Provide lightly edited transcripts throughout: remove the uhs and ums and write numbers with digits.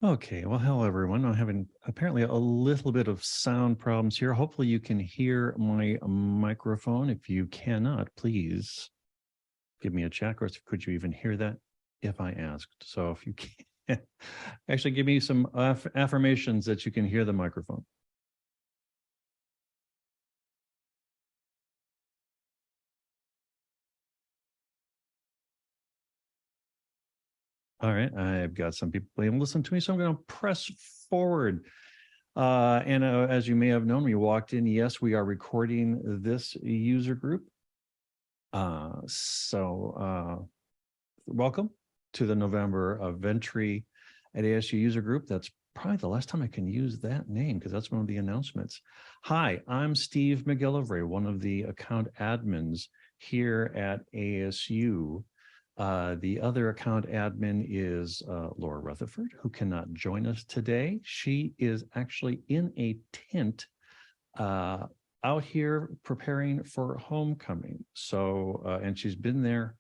Okay, well, hello everyone. I'm having apparently a little bit of sound problems here. Hopefully you can hear my microphone. If you cannot, please give me a check, or could you even hear that if I asked? So if you can, actually give me some affirmations that you can hear the microphone. All right, I've got some people able to listen to me, so I'm going to press forward. As you may have known, we walked in. Yes, we are recording this user group. Welcome to the November Aventri ASU user group. That's probably the last time I can use that name because that's one of the announcements. Hi, I'm Steve McGillivray, one of the account admins here at ASU. The other account admin is Laura Rutherford, who cannot join us today. She is actually in a tent out here preparing for homecoming. So, and she's been there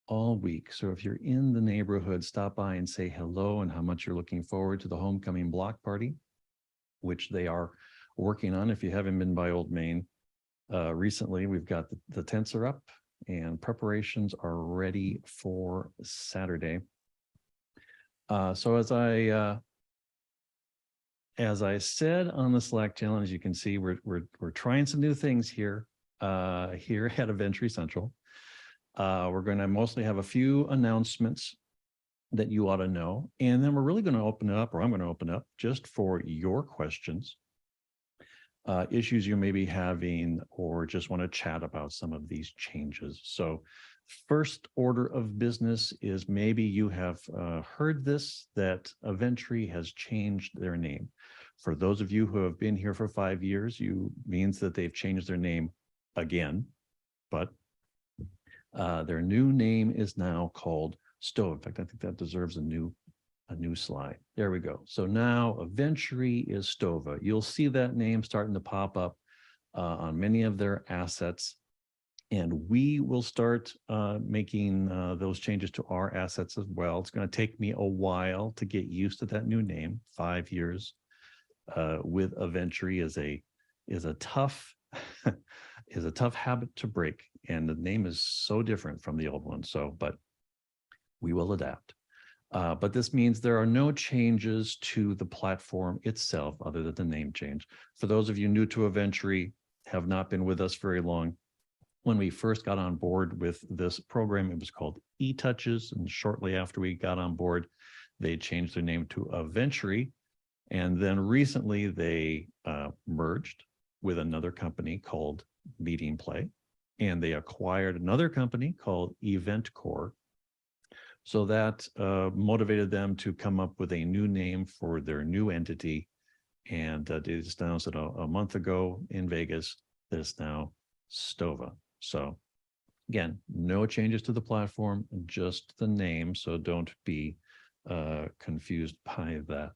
all week. So if you're in the neighborhood, stop by and say hello and how much you're looking forward to the homecoming block party, which they are working on. If you haven't been by Old Main recently, we've got the tents are up and preparations are ready for Saturday. So as I said on the Slack channel, as you can see, we're trying some new things here here at Aventri Central. We're going to mostly have a few announcements that you ought to know, and then we're really going to open it up, or I'm going to open up just for your questions, issues you may be having, or just want to chat about some of these changes. So first order of business is maybe you have heard this, that Aventri has changed their name. For those of you who have been here for 5 years, means that they've changed their name again, but their new name is now called STOVA. In fact, I think that deserves a new slide. There we go. So now Aventri is STOVA. You'll see that name starting to pop up on many of their assets. And we will start making those changes to our assets as well. It's going to take me a while to get used to that new name. 5 years with Aventri is a tough is a tough habit to break, and the name is so different from the old one. So, but we will adapt. But this means there are no changes to the platform itself other than the name change. For those of you new to Aventri, have not been with us very long, when we first got on board with this program, it was called eTouches, and shortly after we got on board, they changed their name to Aventri, and then recently they merged with another company called Meeting Play, and they acquired another company called EventCore. So that motivated them to come up with a new name for their new entity, and they just announced it a month ago in Vegas that it's now STOVA. So again, no changes to the platform, just the name, so don't be confused by that.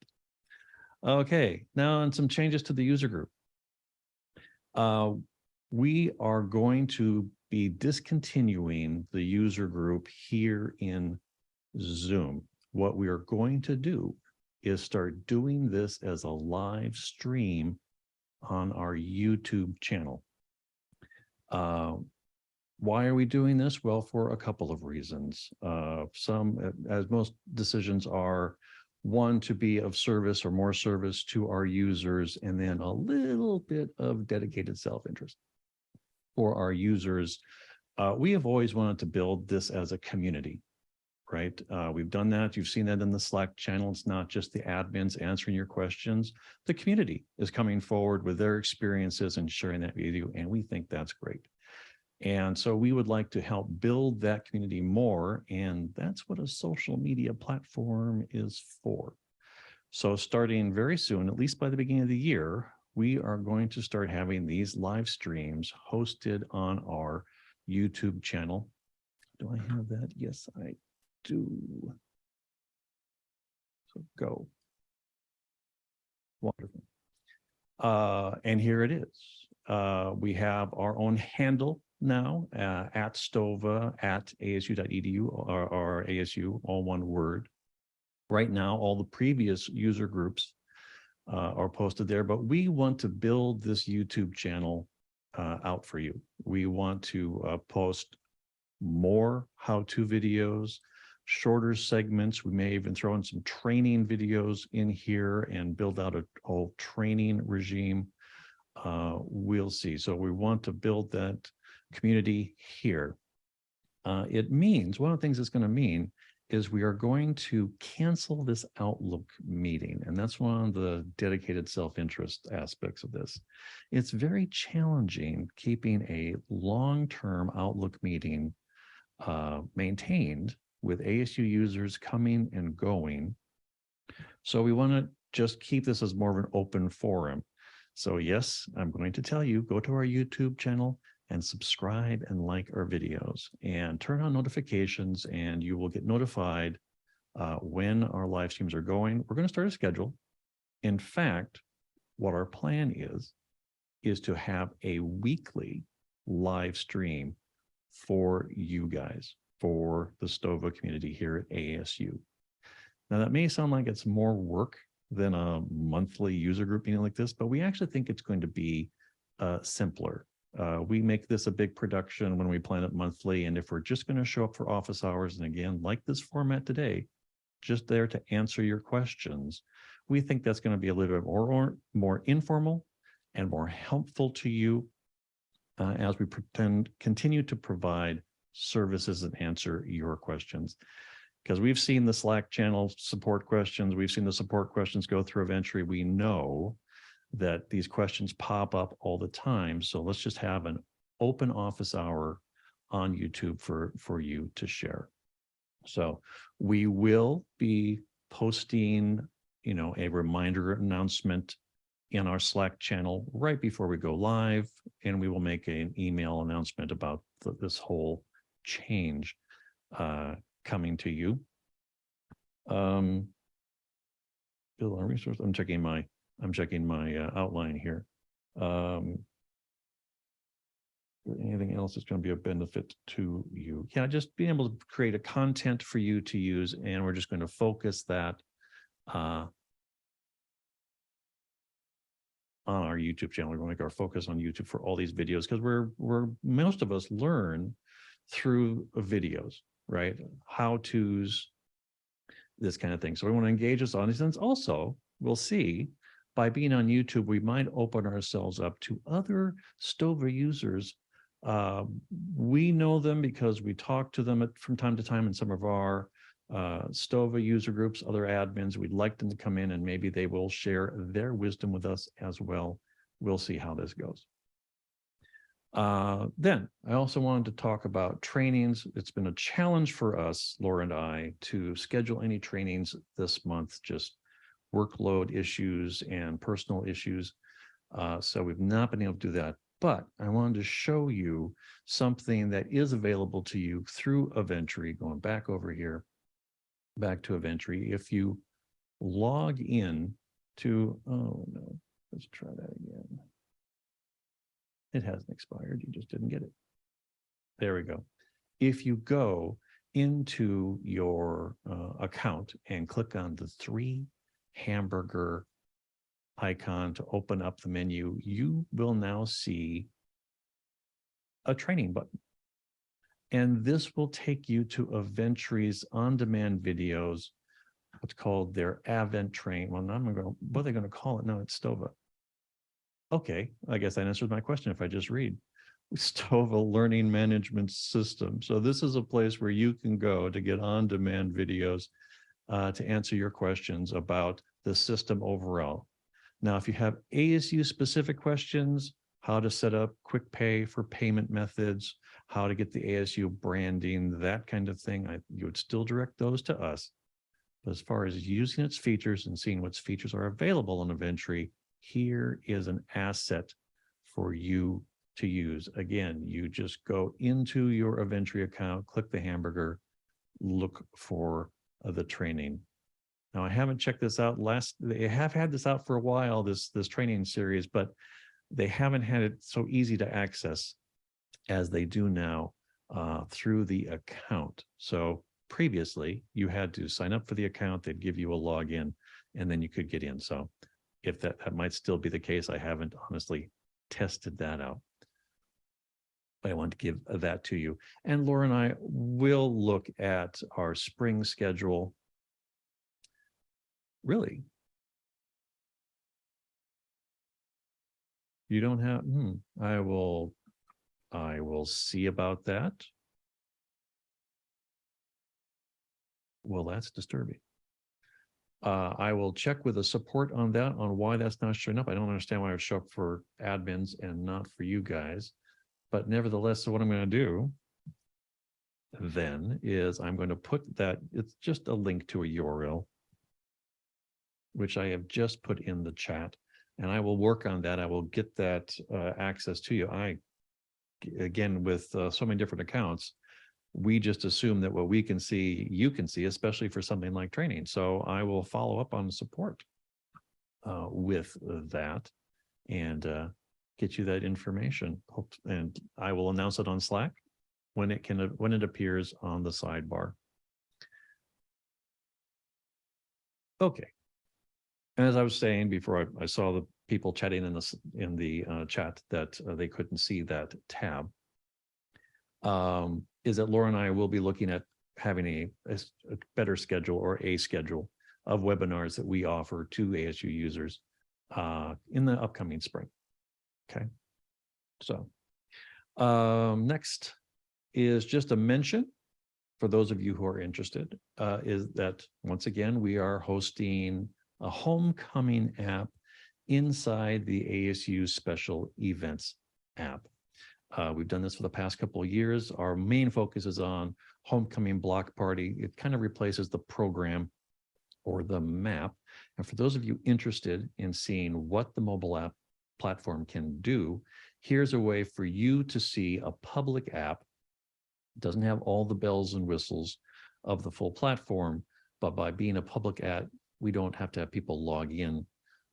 Okay, now on some changes to the user group. We are going to be discontinuing the user group here in Zoom. What we are going to do is start doing this as a live stream on our YouTube channel. Why are we doing this? Well, for a couple of reasons. As most decisions are, one, to be of service or more service to our users, and then a little bit of dedicated self-interest for our users. We have always wanted to build this as a community, right? We've done that. You've seen that in the Slack channel. It's not just the admins answering your questions. The community is coming forward with their experiences and sharing that with you, and we think that's great. And so we would like to help build that community more, and that's what a social media platform is for. So starting very soon, at least by the beginning of the year, we are going to start having these live streams hosted on our YouTube channel. Do I have that? Yes, I do. So go. Wonderful. And here it is. We have our own handle now at STOVA at asu.edu or ASU, all one word. Right now, all the previous user groups are posted there, but we want to build this YouTube channel out for you. We want to post more how-to videos, shorter segments. We may even throw in some training videos in here and build out a whole training regime. We'll see. So we want to build that community here. It means, one of the things it's going to mean is we are going to cancel this Outlook meeting. And that's one of the dedicated self-interest aspects of this. It's very challenging keeping a long-term Outlook meeting maintained with ASU users coming and going. So we want to just keep this as more of an open forum. So yes, I'm going to tell you, go to our YouTube channel and subscribe and like our videos and turn on notifications, and you will get notified when our live streams are going. We're going to start a schedule. In fact, what our plan is to have a weekly live stream for you guys, for the STOVA community here at ASU. Now, that may sound like it's more work than a monthly user group meeting like this, but we actually think it's going to be simpler. We make this a big production when we plan it monthly. And if we're just going to show up for office hours, and again, like this format today, just there to answer your questions, we think that's going to be a little bit more informal and more helpful to you as we continue to provide services and answer your questions. Because we've seen the Slack channel support questions, we've seen the support questions go through Aventri. We know that these questions pop up all the time. So let's just have an open office hour on YouTube for you to share. So we will be posting, a reminder announcement in our Slack channel right before we go live, and we will make an email announcement about this whole change coming to you. Build on resource. I'm checking my outline here. Anything else that's going to be a benefit to you? Yeah, just being able to create a content for you to use, and we're just going to focus that on our YouTube channel. We're going to make our focus on YouTube for all these videos, because most of us learn through videos, right? How-tos, this kind of thing. So we want to engage this audience. Also, we'll see, by being on YouTube, we might open ourselves up to other STOVA users. We know them because we talk to them from time to time in some of our STOVA user groups, other admins. We'd like them to come in, and maybe they will share their wisdom with us as well. We'll see how this goes. Then I also wanted to talk about trainings. It's been a challenge for us, Laura and I, to schedule any trainings this month, just workload issues and personal issues. So we've not been able to do that. But I wanted to show you something that is available to you through Aventri. Going back over here, back to Aventri. If you log in to, oh no, let's try that again. It hasn't expired. You just didn't get it. There we go. If you go into your account and click on the 3 hamburger icon to open up the menu, you will now see a training button. And this will take you to Aventri's on-demand videos, what's called their Aventri. Well, now I'm going to go, what are they going to call it? No, it's STOVA. Okay, I guess that answers my question if I just read. STOVA Learning Management System. So this is a place where you can go to get on-demand videos to answer your questions about the system overall. Now, if you have ASU specific questions, how to set up quick pay for payment methods, how to get the ASU branding, that kind of thing, you would still direct those to us. But as far as using its features and seeing what features are available on Aventri, here is an asset for you to use. Again, you just go into your Aventri account, click the hamburger, look for the training. Now, I haven't checked this out. They have had this out for a while, this training series, but they haven't had it so easy to access as they do now through the account. So previously, you had to sign up for the account, they'd give you a login, and then you could get in. So if that might still be the case, I haven't honestly tested that out. But I want to give that to you. And Laura and I will look at our spring schedule. Really? You don't have, I will see about that. Well, that's disturbing. I will check with the support on that, on why that's not showing up. I don't understand why it would show up for admins and not for you guys. But nevertheless, so what I'm going to do then is I'm going to put that, it's just a link to a URL, which I have just put in the chat, and I will work on that. I will get that access to you. Again, with so many different accounts, we just assume that what we can see, you can see, especially for something like training. So I will follow up on support with that and get you that information. And I will announce it on Slack when it appears on the sidebar. Okay. And as I was saying before, I saw the people chatting in the chat that they couldn't see that tab. Is that Laura and I will be looking at having a better schedule or a schedule of webinars that we offer to ASU users in the upcoming spring. Okay. So next is just a mention for those of you who are interested, is that once again, we are hosting a homecoming app inside the ASU special events app. We've done this for the past couple of years. Our main focus is on homecoming block party. It kind of replaces the program or the map. And for those of you interested in seeing what the mobile app platform can do, here's a way for you to see a public app. It doesn't have all the bells and whistles of the full platform, but by being a public app, we don't have to have people log in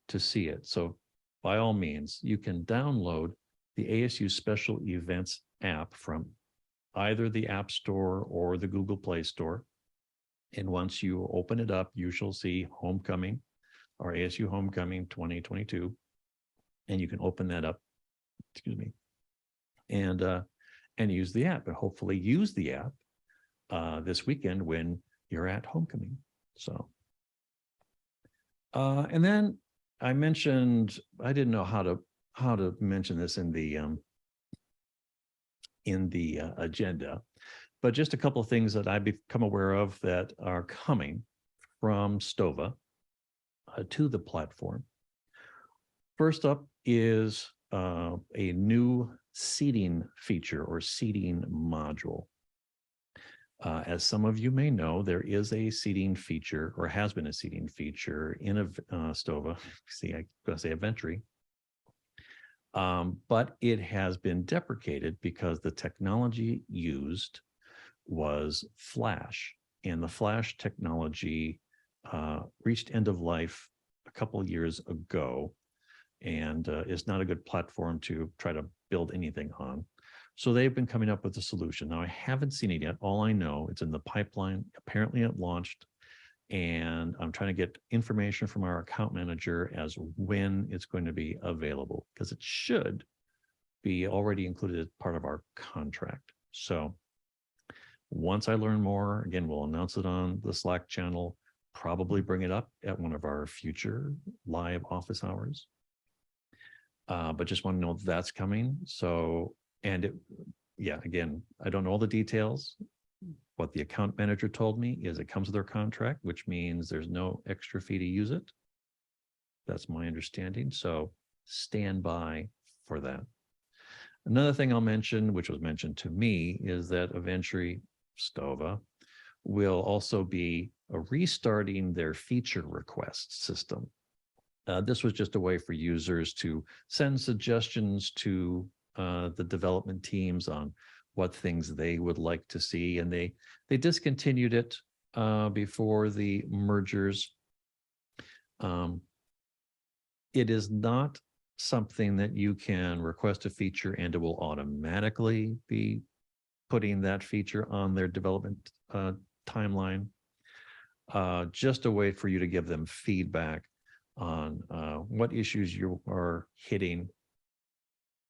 to see it. So by all means, you can download the ASU Special Events app from either the App Store or the Google Play Store. And once you open it up, you shall see Homecoming, or ASU Homecoming 2022. And you can open that up, excuse me, and use the app, and hopefully use the app this weekend when you're at homecoming. So, and then I mentioned, I didn't know how to mention this in the agenda, but just a couple of things that I've become aware of that are coming from STOVA to the platform. First up is a new seating feature or seating module. As some of you may know, there is a seating feature, or has been a seating feature in STOVA. See, I'm going to say Aventri. But it has been deprecated because the technology used was Flash, and the Flash technology reached end of life a couple of years ago, and is not a good platform to try to build anything on. So they've been coming up with a solution. Now, I haven't seen it yet. All I know, it's in the pipeline. Apparently it launched, and I'm trying to get information from our account manager as when it's going to be available, because it should be already included as part of our contract. So once I learn more, again, we'll announce it on the Slack channel, probably bring it up at one of our future live office hours. But just want to know that's coming. So, and it, yeah, again, I don't know all the details. What the account manager told me is it comes with their contract, which means there's no extra fee to use it. That's my understanding. So stand by for that. Another thing I'll mention, which was mentioned to me, is that Aventri STOVA will also be restarting their feature request system. This was just a way for users to send suggestions to the development teams on what things they would like to see, and they discontinued it before the mergers. It is not something that you can request a feature and it will automatically be putting that feature on their development timeline. Just a way for you to give them feedback on what issues you are hitting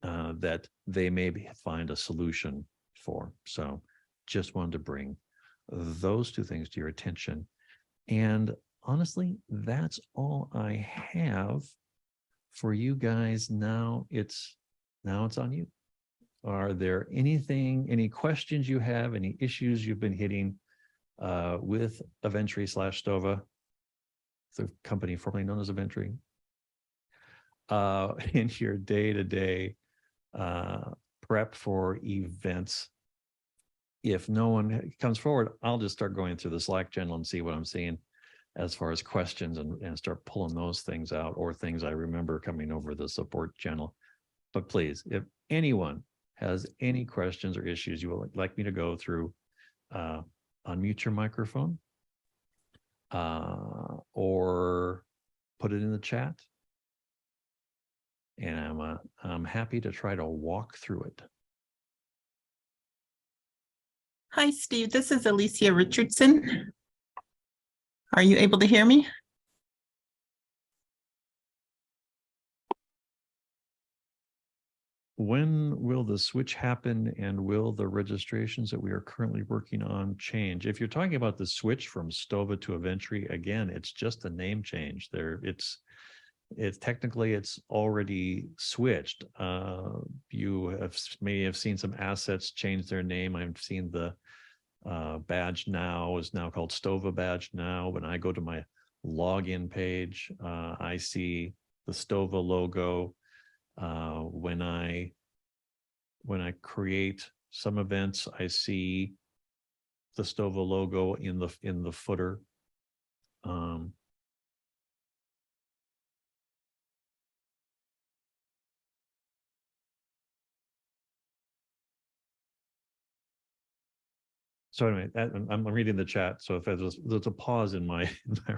that they may find a solution for. So just wanted to bring those two things to your attention. And honestly, that's all I have for you guys. Now it's on you. Are there any questions you have, any issues you've been hitting with Aventri / STOVA, the company formerly known as Aventri, in your day-to-day prep for events? If no one comes forward, I'll just start going through the Slack channel and see what I'm seeing as far as questions and start pulling those things out, or things I remember coming over the support channel. But please, if anyone has any questions or issues you would like me to go through, unmute your microphone or put it in the chat, and I'm happy to try to walk through it. Hi, Steve. This is Alicia Richardson. Are you able to hear me? When will the switch happen, and will the registrations that we are currently working on change? If you're talking about the switch from STOVA to Aventri, again, it's just a name change. It's technically it's already switched. You may have seen some assets change their name. I've seen the badge now is now called STOVA badge now. When I go to my login page, I see the STOVA logo. When I create some events, I see the STOVA logo in the footer. So anyway, I'm reading the chat. So if there's a pause in my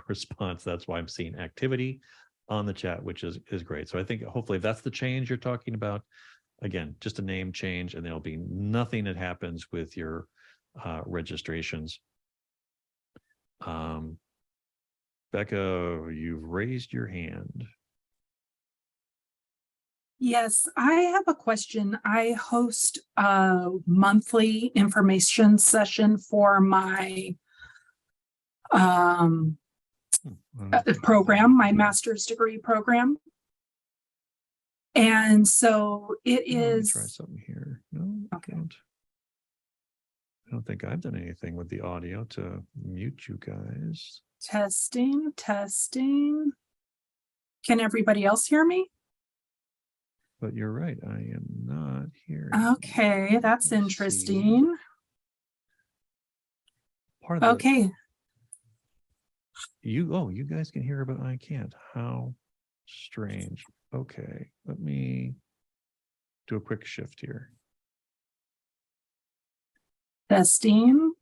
response, that's why I'm seeing activity on the chat, which is great. So I think hopefully that's the change you're talking about. Again, just a name change, and there'll be nothing that happens with your registrations. Becca, you've raised your hand. Yes, I have a question. I host a monthly information session for my program, my master's degree program. And so it is. Let me try something here. No, okay. I don't think I've done anything with the audio to mute you guys. Testing. Can everybody else hear me? But you're right, I am not hearing. Okay, that's interesting. Part of okay. You guys can hear, but I can't. How strange. Okay, let me do a quick shift here. Testing.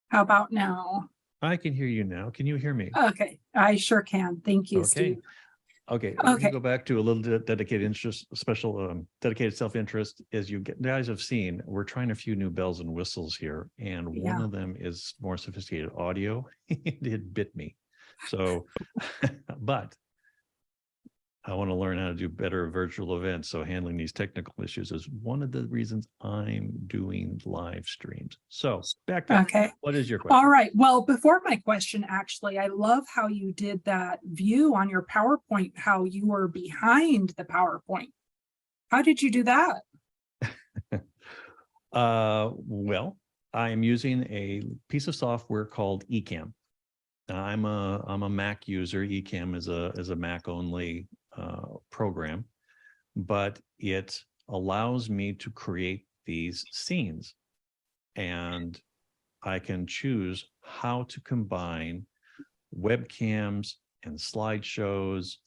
How about now? I can hear you now. Can you hear me? Okay, I sure can. Thank you, okay. Steve. Okay, we can go back to a little dedicated interest, dedicated self-interest. As you guys have seen, we're trying a few new bells and whistles here, and one of them is more sophisticated audio. It bit me. So, but I want to learn how to do better virtual events. So handling these technical issues is one of the reasons I'm doing live streams. So back up. Okay. What is your question? All right. Well, before my question, actually, I love how you did that view on your PowerPoint, how you were behind the PowerPoint. How did you do that? Well, I am using a piece of software called Ecamm. I'm a Mac user. Ecamm is a Mac only program, but it allows me to create these scenes, and I can choose how to combine webcams and slideshows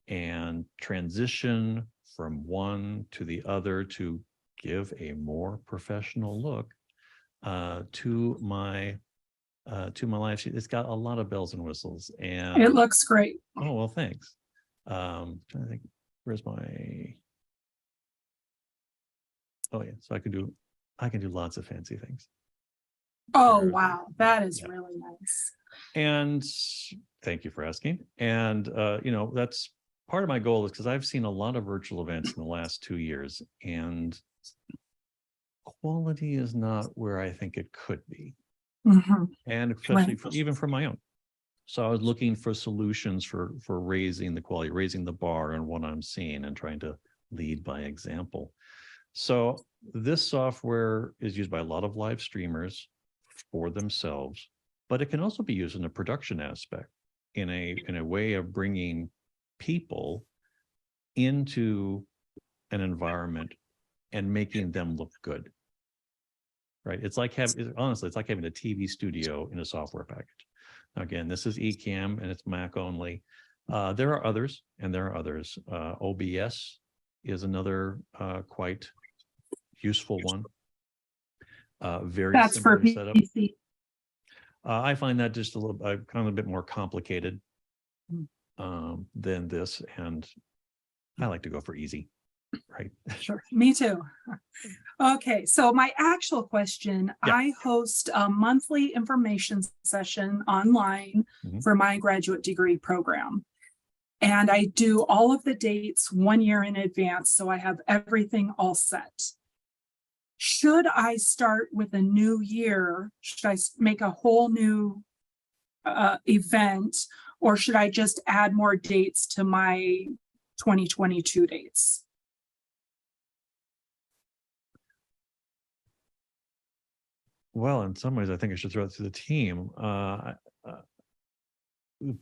and transition from one to the other to give a more professional look to my live sheet. It's got a lot of bells and whistles, and it looks great. Oh, well, thanks. Trying to think, where's my, oh yeah, so I can do I can do lots of fancy things. Oh, There's- wow. That is yeah. really nice. And thank you for asking. And, that's part of my goal is because I've seen a lot of virtual events in the last 2 years, and quality is not where I think it could be. Mhm. And especially Right. even for my own. So I was looking for solutions for raising the quality, raising the bar on what I'm seeing and trying to lead by example. So this software is used by a lot of live streamers for themselves, but it can also be used in a production aspect in a way of bringing people into an environment and making them look good. Right? Honestly, it's like having a TV studio in a software package. Again, this is Ecamm and it's Mac only. There are others, and there are others. OBS is another quite useful one. Very That's for similar setup. PC. I find that just kind of a bit more complicated than this, and I like to go for easy, right? Sure, me too. Okay, so my actual question, Yeah. I host a monthly information session online Mhm. for my graduate degree program. And I do all of the dates 1 year in advance, so I have everything all set. Should I start with a new year? Should I make a whole new event, or should I just add more dates to my 2022 dates? Well, in some ways, I think I should throw it to the team.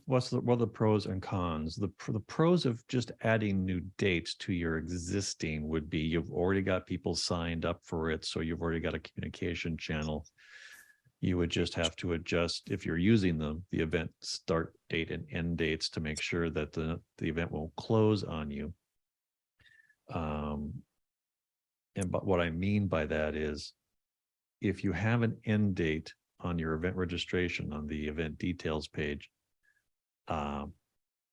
What are the pros and cons? The pros of just adding new dates to your existing would be you've already got people signed up for it, so you've already got a communication channel. You would just have to adjust, if you're using the event start date and end dates, to make sure that the event won't close on you. But what I mean by that is, if you have an end date on your event registration on the event details page,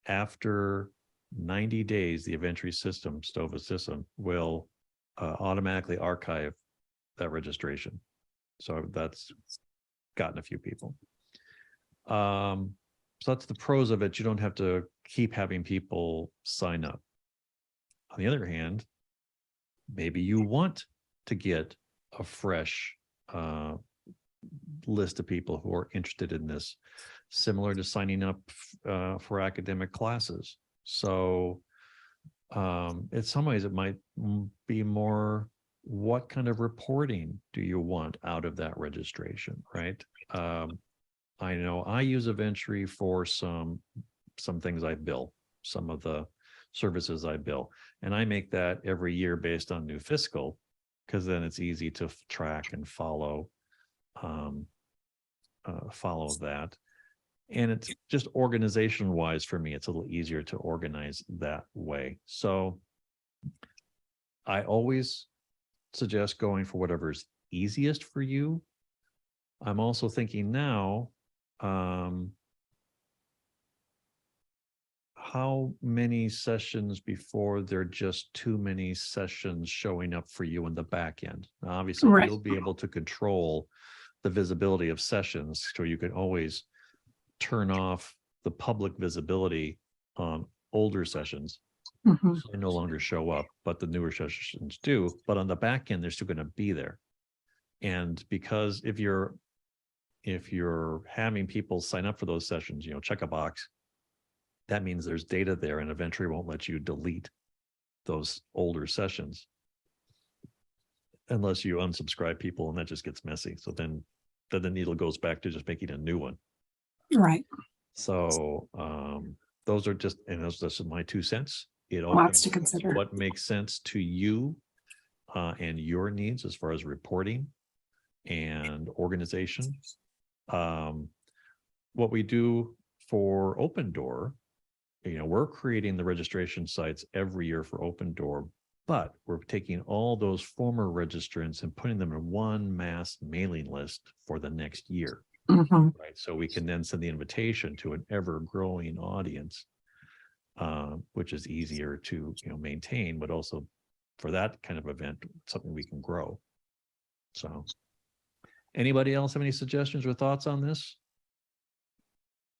after 90 days, the Aventri system, STOVA system, will automatically archive that registration. So that's gotten a few people. So that's the pros of it. You don't have to keep having people sign up. On the other hand, maybe you want to get a fresh list of people who are interested in this, similar to signing up for academic classes. So in some ways it might be more, what kind of reporting do you want out of that registration, right? I know I use Aventri for some things I bill, some of the services I bill, and I make that every year based on new fiscal, because then it's easy to track and follow that. And it's just organization wise for me, it's a little easier to organize that way. So I always suggest going for whatever's easiest for you. I'm also thinking now, how many sessions before there are just too many sessions showing up for you in the back end? Now, obviously, Right. you'll be able to control the visibility of sessions, so you can always turn off the public visibility on older sessions. Mhm. So they no longer show up, but the newer sessions do. But on the back end, they're still going to be there. And because if you're having people sign up for those sessions, check a box, that means there's data there, and Aventri won't let you delete those older sessions unless you unsubscribe people, and that just gets messy. So then the needle goes back to just making a new one. Right. So those are just my 2 cents. It all Lots to comes consider. what makes sense to you and your needs as far as reporting and organization. What we do for Open Door, we're creating the registration sites every year for Open Door, but we're taking all those former registrants and putting them in one mass mailing list for the next year. Mhm. Right. So we can then send the invitation to an ever-growing audience, which is easier to maintain, but also for that kind of event, something we can grow. So anybody else have any suggestions or thoughts on this?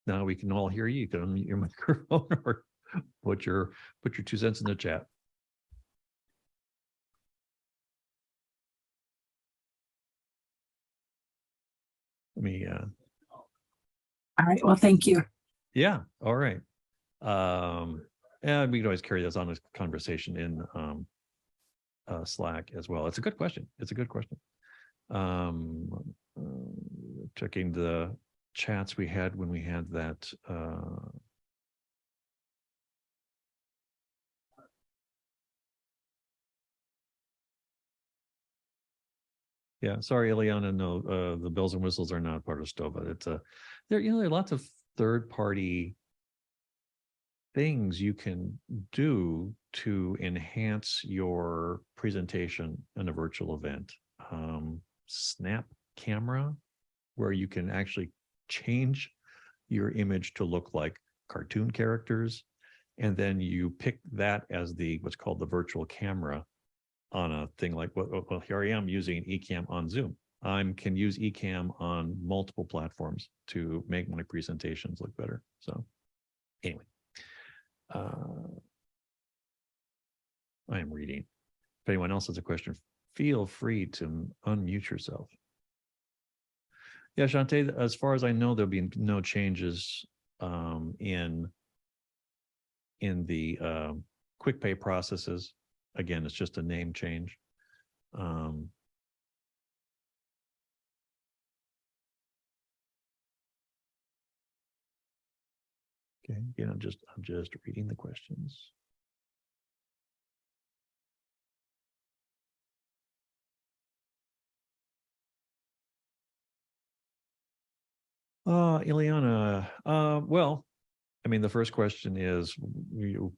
Now we can all hear you. You can unmute your microphone or put your 2 cents in the chat. Let me All right, well, thank you. yeah, all right. And we can always carry this on as conversation in Slack as well. It's a good question. It's a good question. Checking the chats we had when we had that yeah, sorry, Ileana, no, the bells and whistles are not part of STOVA. It's there are lots of third-party things you can do to enhance your presentation in a virtual event. Snap camera, where you can actually change your image to look like cartoon characters, and then you pick that as what's called the virtual camera on a thing like, well, here I am using Ecamm on Zoom. I can use Ecamm on multiple platforms to make my presentations look better. So anyway, I am reading. If anyone else has a question, feel free to unmute yourself. Yeah, Shantae, as far as I know, there'll be no changes in the quick pay processes. Again, it's just a name change. Okay, again, I'm just reading the questions. Ileana, well, I mean, the first question is,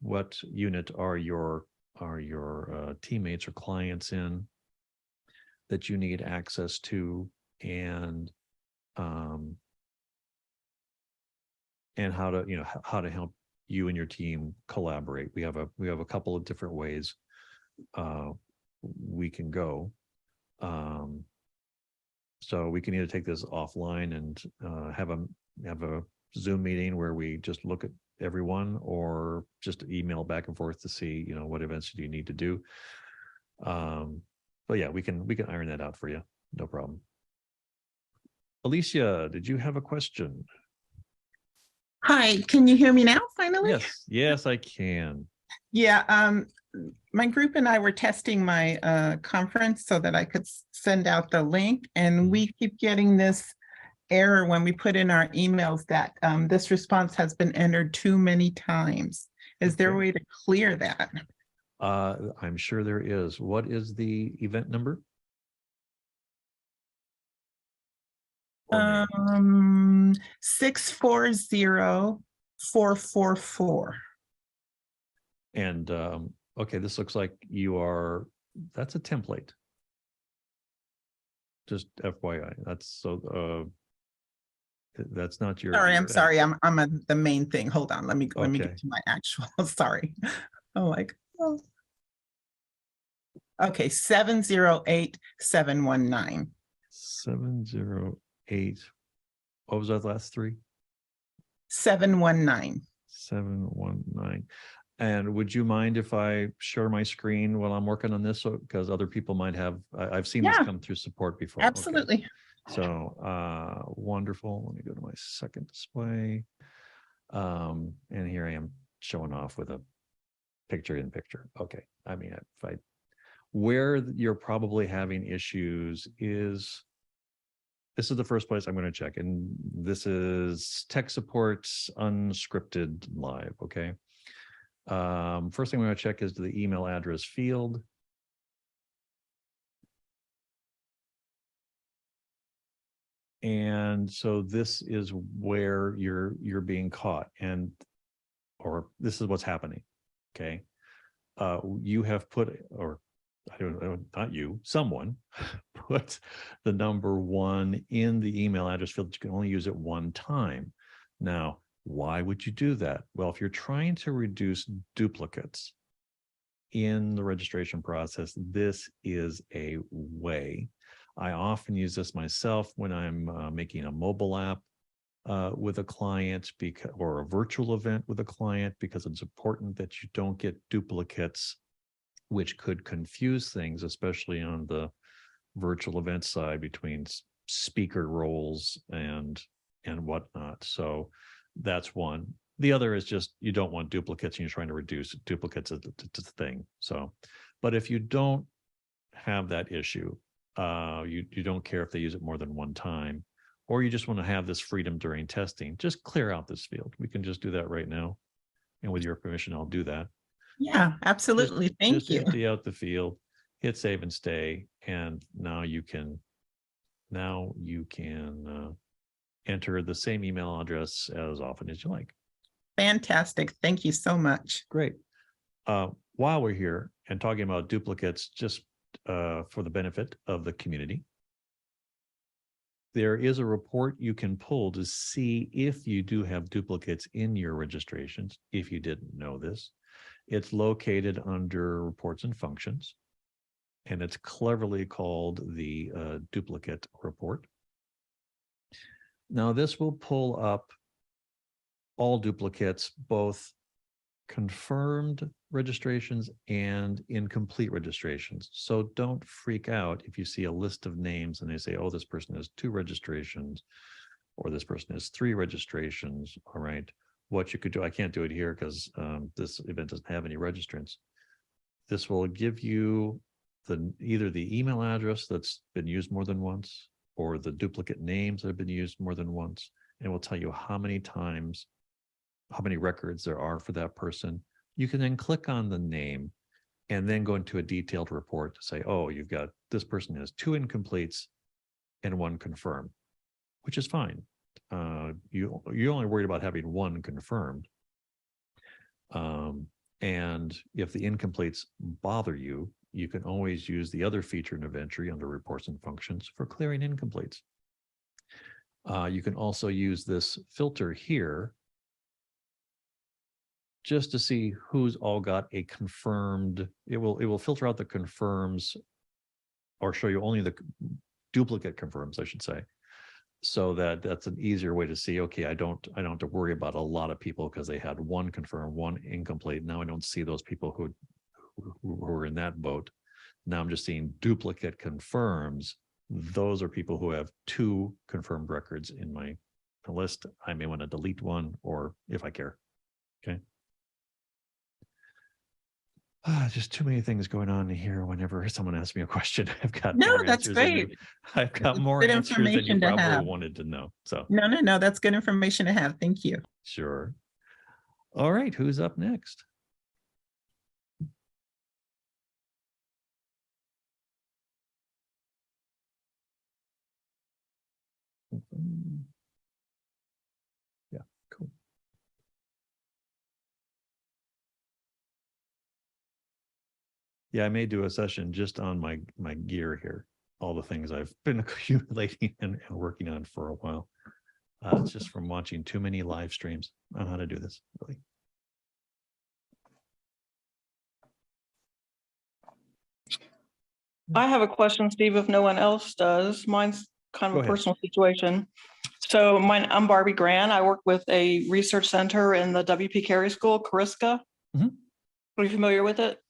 what unit are your teammates or clients in that you need access to, and how to how to help you and your team collaborate. We have a couple of different ways we can go. So we can either take this offline and have a Zoom meeting where we just look at everyone, or just email back and forth to see, what events do you need to do. But yeah, we can iron that out for you. No problem. Alicia, did you have a question? Hi, can you hear me now, finally? Yes, I can. Yeah, my group and I were testing my conference so that I could send out the link, and we keep getting this error when we put in our emails that this response has been entered too many times. Is there a way to clear that? I'm sure there is. What is the event number? 640-444. And okay, this looks like that's a template. Just FYI, that's not your. Sorry, I'm sorry. I'm at the main thing. Hold on. Let me get to my actual. Sorry. Oh, okay. 708-719. 708. What was that last three? 719. 719. And would you mind if I share my screen while I'm working on this? Because other people might have, I've seen this come through support before. Absolutely. Okay. So wonderful. Let me go to my second display. And here I am showing off with a picture in picture. Okay. I mean, where you're probably having issues is, this is the first place I'm going to check. And this is tech support's unscripted live. Okay. First thing I'm going to check is the email address field. And so this is where you're being caught, or this is what's happening. Okay. You have put, or I don't know, not you, someone put the number 1 in the email address field. You can only use it one time. Now, why would you do that? Well, if you're trying to reduce duplicates in the registration process, this is a way. I often use this myself when I'm making a mobile app with a client or a virtual event with a client, because it's important that you don't get duplicates, which could confuse things, especially on the virtual event side between speaker roles and whatnot. So that's one. The other is just you don't want duplicates, and you're trying to reduce duplicates to the thing. So, but if you don't have that issue, you don't care if they use it more than one time, or you just want to have this freedom during testing, just clear out this field. We can just do that right now. And with your permission, I'll do that. Yeah, absolutely. Thank Just you. empty out the field, hit save and stay, and now you can enter the same email address as often as you like. Fantastic. Thank you so much. Great. While we're here and talking about duplicates, just for the benefit of the community, there is a report you can pull to see if you do have duplicates in your registrations, if you didn't know this. It's located under reports and functions, and it's cleverly called the duplicate report. Now, this will pull up all duplicates, both confirmed registrations and incomplete registrations. So don't freak out if you see a list of names and they say, oh, this person has 2 registrations, or this person has 3 registrations. All right. What you could do, I can't do it here because this event doesn't have any registrants. This will give you either the email address that's been used more than once, or the duplicate names that have been used more than once, and will tell you how many times, how many records there are for that person. You can then click on the name and then go into a detailed report to say, oh, you've got, this person has 2 incompletes and 1 confirmed, which is fine. You're only worried about having 1 confirmed. And if the incompletes bother you, you can always use the other feature in Aventri under reports and functions for clearing incompletes. You can also use this filter here just to see who's all got a confirmed. It will filter out the confirms, or show you only the duplicate confirms, I should say. So that's an easier way to see, okay, I don't have to worry about a lot of people because they had 1 confirmed, 1 incomplete. Now I don't see those people who are in that boat. Now I'm just seeing duplicate confirms. Those are people who have 2 confirmed records in my list. I may want to delete 1, or if I care. Okay. Just too many things going on here. Whenever someone asks me a question, I've got No, more that's answers than great. I've got more Good answers than you information to probably have. wanted to know. So No, that's good information to have. Thank you. sure. All right, who's up next? Yeah, cool. Yeah, I may do a session just on my gear here, all the things I've been accumulating and working on for a while. It's just from watching too many live streams on how to do this, really. I have a question, Steve, if no one else does. Mine's kind Go of a ahead. personal situation. So I'm Barbie Gran. I work with a research center in the WP Carey School, Cariska. Mhm. Are you familiar with it?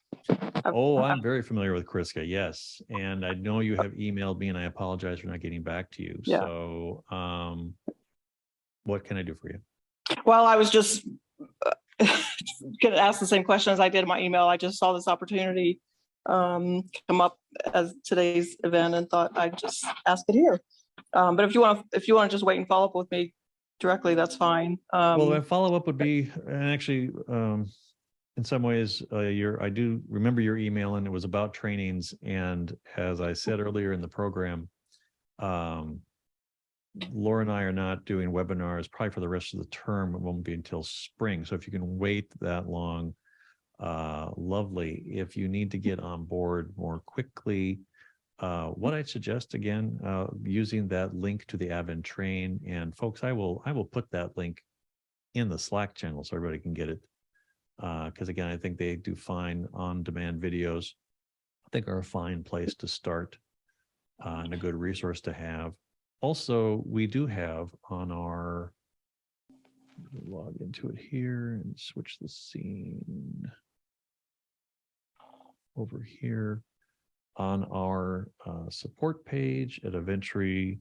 Oh, I'm very familiar with Cariska, yes. And I know you have emailed me, and I apologize for not getting back to you. Yeah. So what can I do for you? Well, I was just going to ask the same question as I did in my email. I just saw this opportunity come up as today's event and thought I'd just ask it here. But if you want to just wait and follow up with me directly, that's fine. Well, my follow-up would be, and actually, in some ways, I do remember your email, and it was about trainings. And as I said earlier in the program, Laura and I are not doing webinars probably for the rest of the term. It won't be until spring. So if you can wait that long, lovely. If you need to get on board more quickly, what I'd suggest, again, using that link to the Aventri, and folks, I will put that link in the Slack channel so everybody can get it. Because again, I think they do fine on-demand videos. I think are a fine place to start. and a good resource to have. Also, we do have on our, log into it here and switch the scene over here on our support page at aventri.asu.edu.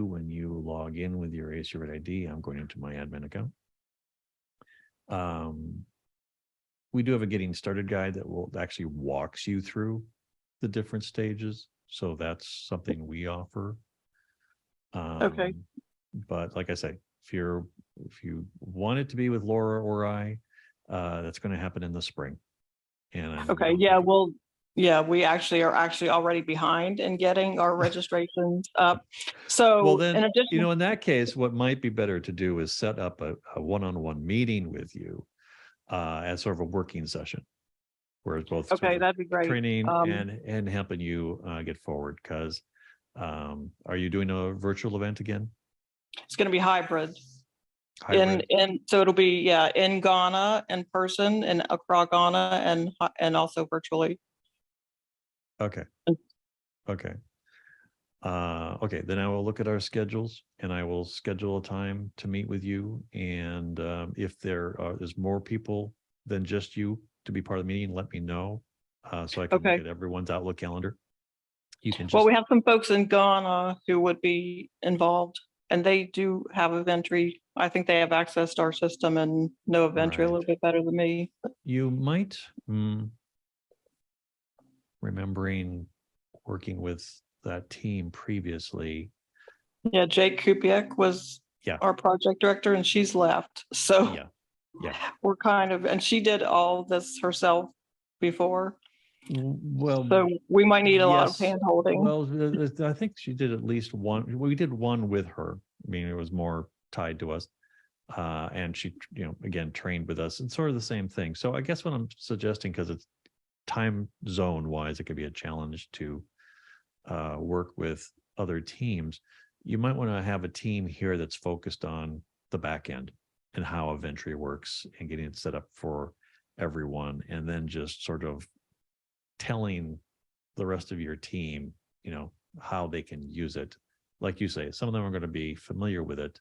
When you log in with your ASU Red ID, I'm going into my admin account. We do have a getting started guide that will actually walks you through the different stages. So that's something we offer. Okay. But like I say, if you want it to be with Laura or I, that's going to happen in the spring. And Okay, yeah, well, yeah, we actually are already behind in getting our registrations up. So well, then, in addition, you know, in that case, what might be better to do is set up a one-on-one meeting with you as sort of a working session, where it's both sort okay, of that'd be great. training and helping you get forward. Because are you doing a virtual event again? It's going to be hybrid. Hybrid? So it'll be, yeah, in Ghana, in person, in Accra, Ghana, and also virtually. Okay. Okay. Okay, then I will look at our schedules and I will schedule a time to meet with you. And if there's more people than just you to be part of the meeting, let me know so I can Okay. look at everyone's Outlook calendar. You can just, Well, we have some folks in Ghana who would be involved, and they do have Aventri. I think they have access to our system and know Aventri a little Right. bit better than me. you might, remembering working with that team previously. Yeah, Jake Kupiec was Yeah. our project director, and she's left. So Yeah. Yeah. we're kind of, and she did all this herself before. Well, So we might need a lot of yes. hand holding. Well, I think she did at least one. We did one with her. I mean, it was more tied to us. And she, you know, again, trained with us and sort of the same thing. So I guess what I'm suggesting, because it's time zone wise, it could be a challenge to work with other teams. You might want to have a team here that's focused on the back end and how Aventri works and getting it set up for everyone. And then just sort of telling the rest of your team, you know, how they can use it. Like you say, some of them are going to be familiar with it.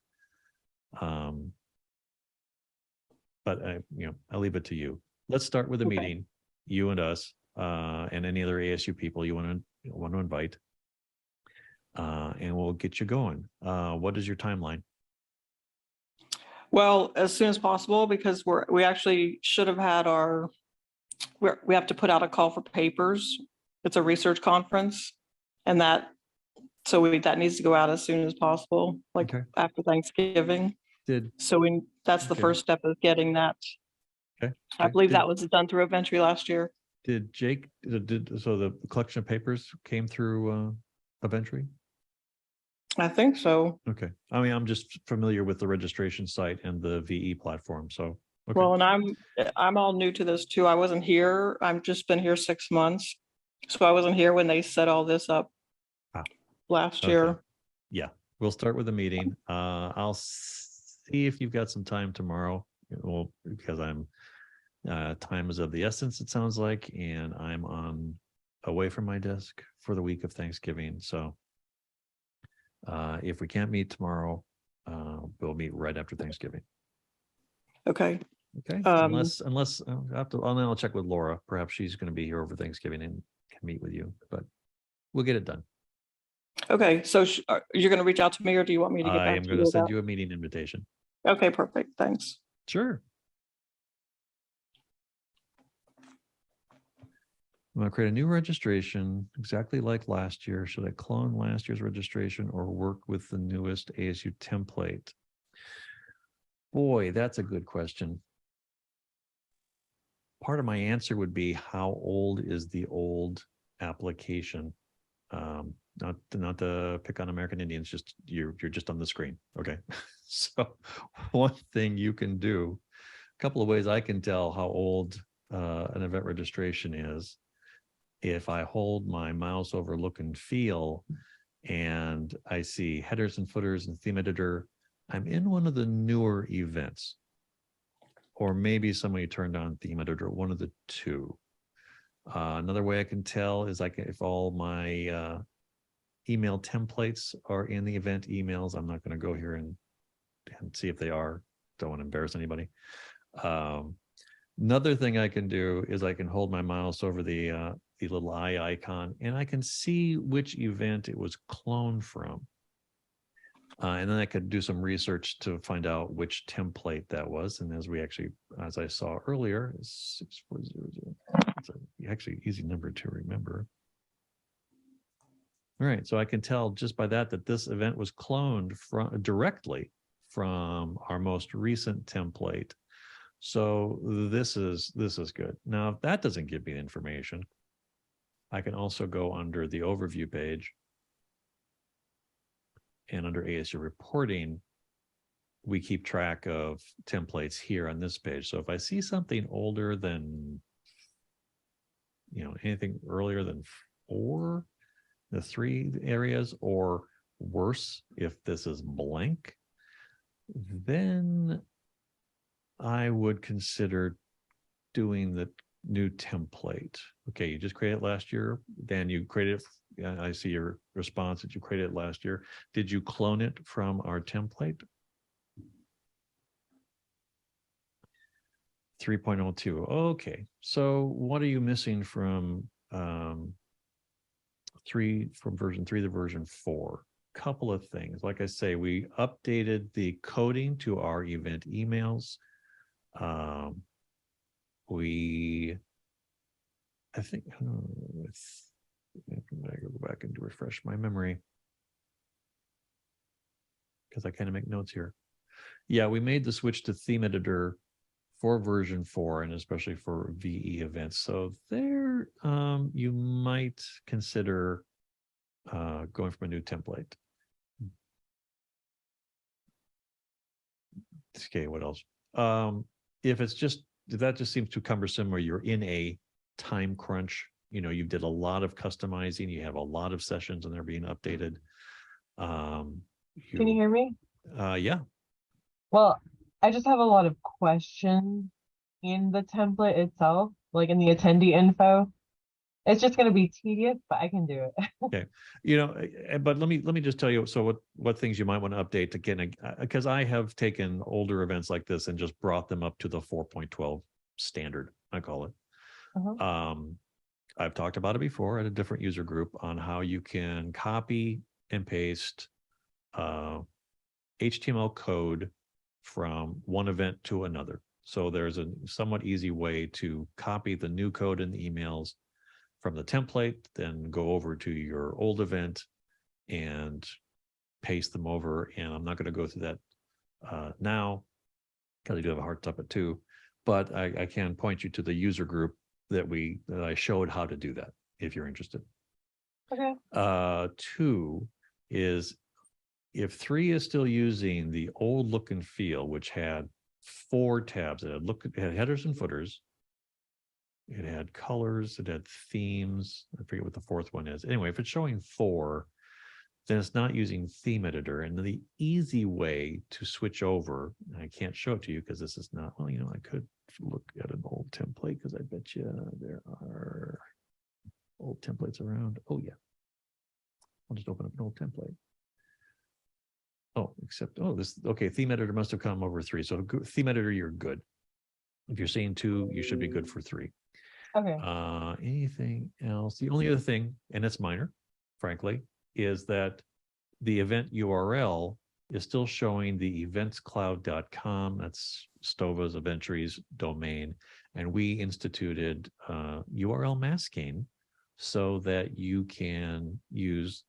But you know, I'll leave it to you. Let's start with a Okay. meeting, you and us, and any other ASU people you want to invite, and we'll get you going. What is your timeline? Well, as soon as possible, because we actually should have had we have to put out a call for papers. It's a research conference, and that needs to go out as soon as possible, like Okay. after Thanksgiving. Did So that's the Okay. first step of getting that. okay? I believe Did, that was done through Aventri last year. did Jake so the collection of papers came through Aventri? I think so. Okay. I mean, I'm just familiar with the registration site and the VE platform. So okay. Well, and I'm all new to this too. I wasn't here. I've just been here 6 months. So I wasn't here when they set all this up last Okay. year. Yeah, we'll start with a meeting. I'll see if you've got some time tomorrow. Well, because I'm time is of the essence, it sounds like, and I'm away from my desk for the week of Thanksgiving. So if we can't meet tomorrow, we'll meet right after Thanksgiving. Okay. Okay. Unless I'll check with Laura. Perhaps she's going to be here over Thanksgiving and can meet with you, but we'll get it done. Okay. So you're going to reach out to me, or do you want me to get I back am to going you to send about- you a meeting invitation. Okay, perfect. Thanks. Sure. I'm going to create a new registration exactly like last year. Should I clone last year's registration or work with the newest ASU template? Boy, that's a good question. Part of my answer would be, how old is the old application? Not to pick on American Indians, just you're just on the screen. Okay. So one thing you can do, a couple of ways I can tell how old an event registration is. If I hold my mouse over look and feel and I see headers and footers and theme editor, I'm in one of the newer events. Or maybe somebody turned on theme editor, one of the two. Another way I can tell is if all my email templates are in the event emails. I'm not going to go here and see if they are. Don't want to embarrass anybody. Another thing I can do is I can hold my mouse over the little eye icon, and I can see which event it was cloned from. And then I could do some research to find out which template that was. And as I saw earlier, 6400. It's actually easy number to remember. All right, so I can tell just by that this event was cloned directly from our most recent template. So this is good. Now, if that doesn't give me the information, I can also go under the overview page, and under ASU reporting, we keep track of templates here on this page. So if I see something older than, anything earlier than 4, the 3 areas, or worse, if this is blank, then I would consider doing the new template. Okay, you just created it last year. Dan, you created it. I see your response that you created it last year. Did you clone it from our template? 3.02. Okay, so what are you missing from version 3 to version 4? Couple of things. Like I say, we updated the coding to our event emails. I think I go back and refresh my memory, because I kind of make notes here. Yeah, we made the switch to theme editor for version 4, and especially for VE events. So there, you might consider going from a new template. Okay, what else? If that just seems too cumbersome, or you're in a time crunch, you did a lot of customizing, you have a lot of sessions and they're being updated. Can you hear me? Yeah. Well, I just have a lot of questions in the template itself, like in the attendee info. It's just going to be tedious, but I can do it. Okay. But let me just tell you, so what things you might want to update again, because I have taken older events like this and just brought them up to the 4.12 standard, I call it. I've talked about it before at a different user group on how you can copy and paste HTML code from one event to another. So there's a somewhat easy way to copy the new code in the emails from the template, then go over to your old event and paste them over. And I'm not going to go through that now, because I do have a hard stop at 2, but I can point you to the user group that I showed how to do that, if you're interested. Okay. 2 is, if 3 is still using the old look and feel, which had 4 tabs, it had headers and footers, it had colors, it had themes. I forget what the 4th one is. Anyway, if it's showing 4, then it's not using theme editor. And the easy way to switch over, and I can't show it to you because this is not, well, I could look at an old template, because I bet you there are old templates around. Oh yeah. I'll just open up an old template. Oh, okay, theme editor must have come over 3. So theme editor, you're good. If you're seeing 2, you should be good for 3. Okay. Anything else? The only other thing, and it's minor, frankly, is that the event URL is still showing the eventscloud.com. That's STOVA's Aventry's domain. And we instituted URL masking so that you can use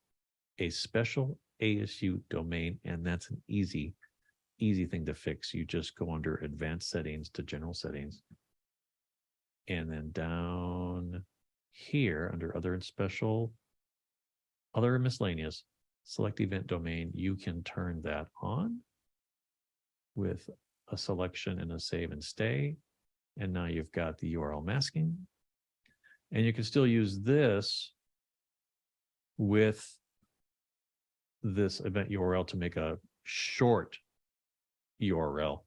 a special ASU domain. And that's an easy thing to fix. You just go under advanced settings to general settings. And then down here under other and special, other and miscellaneous, select event domain. You can turn that on with a selection and a save and stay. And now you've got the URL masking. And you can still use this with this event URL to make a short URL.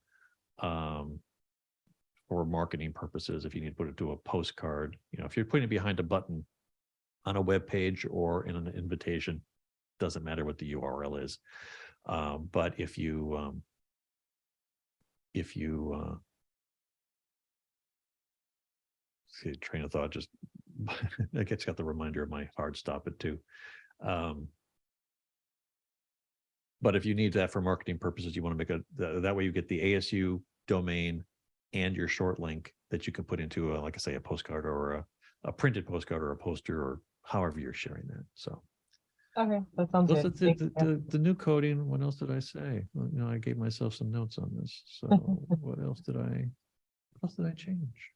For for marketing purposes, if you need to put it to a postcard, if you're putting it behind a button on a web page or in an invitation, doesn't matter what the URL is. But if you see, train of thought just I guess got the reminder of my hard stop it too. But if you need that for marketing purposes, you want to make that way you get the ASU domain and your short link that you can put into like I say, a postcard or a printed postcard or a poster or however you're sharing that. So Okay, that sounds those good. are Thank you. the new coding. What else did I say? Well, I gave myself some notes on this. So what else did I change?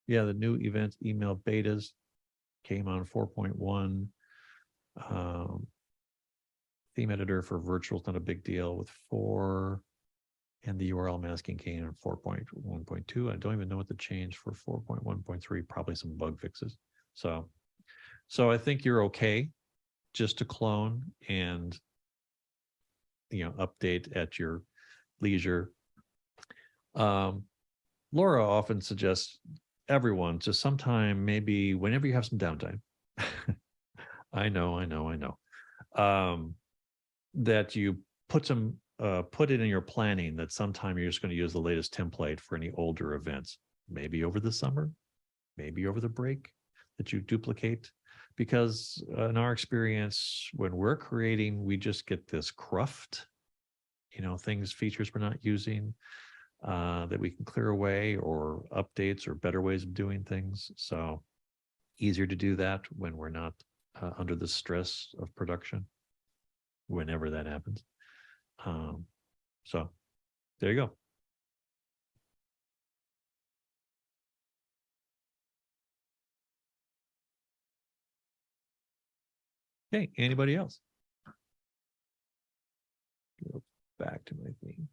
Yeah, the new event email betas came on 4.1. Theme editor for virtual is not a big deal with 4. And the URL masking came in 4.1.2. I don't even know what to change for 4.1.3, probably some bug fixes. So I think you're okay just to clone and, update at your leisure. Laura often suggests everyone just sometime, maybe whenever you have some downtime. I know. That you put it in your planning that sometime you're just going to use the latest template for any older events, maybe over the summer, maybe over the break, that you duplicate. Because in our experience, when we're creating, we just get this cruft, features we're not using that we can clear away, or updates or better ways of doing things. So easier to do that when we're not under the stress of production, whenever that happens. So there you go. Okay, anybody else? Go back to my theme.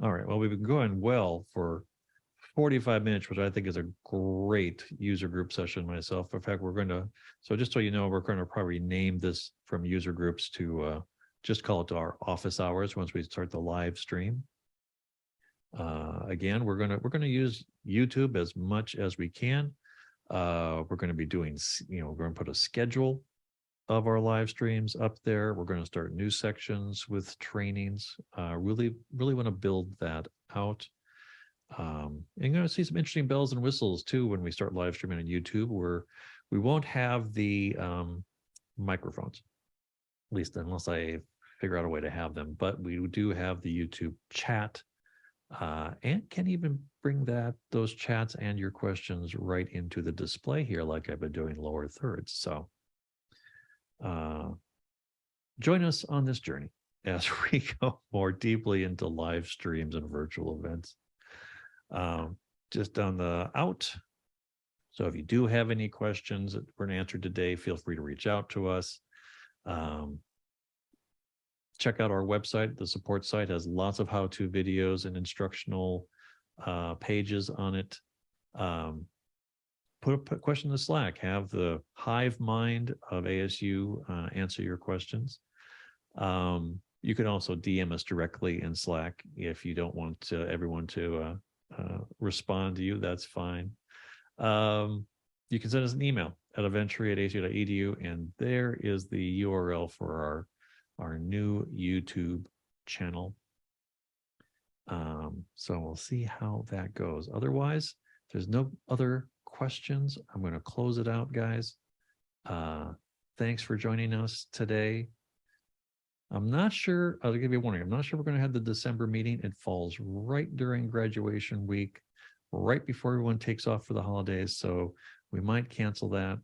All right, well, we've been going well for 45 minutes, which I think is a great user group session myself. In fact, so just so you know, we're going to probably name this from user groups to just call it our office hours once we start the live stream. Again, we're gonna use YouTube as much as we can. We're going to be doing, we're going to put a schedule of our live streams up there. We're going to start new sections with trainings. Really want to build that out. And you're going to see some interesting bells and whistles too when we start live streaming on YouTube, where we won't have the microphones, at least unless I figure out a way to have them. But we do have the YouTube chat, and can even bring those chats and your questions right into the display here, like I've been doing lower thirds. So join us on this journey as we go more deeply into live streams and virtual events. Just on the out. So if you do have any questions that weren't answered today, feel free to reach out to us. Check out our website. The support site has lots of how-to videos and instructional pages on it. Put a question in the Slack. Have the hive mind of ASU answer your questions. You can also DM us directly in Slack if you don't want everyone to respond to you. That's fine. You can send us an email at aventri@asu.edu, and there is the URL for our new YouTube channel. So we'll see how that goes. Otherwise, if there's no other questions, I'm going to close it out, guys. Thanks for joining us today. I'm not sure, I'll give you a warning, I'm not sure we're going to have the December meeting. It falls right during graduation week, right before everyone takes off for the holidays. So we might cancel that,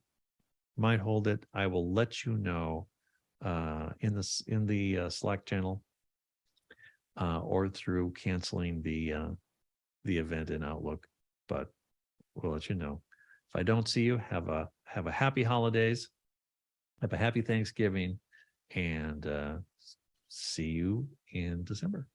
might hold it. I will let you know in the Slack channel or through canceling the event in Outlook, but we'll let you know. If I don't see you, have a happy holidays, have a happy Thanksgiving, and see you in December.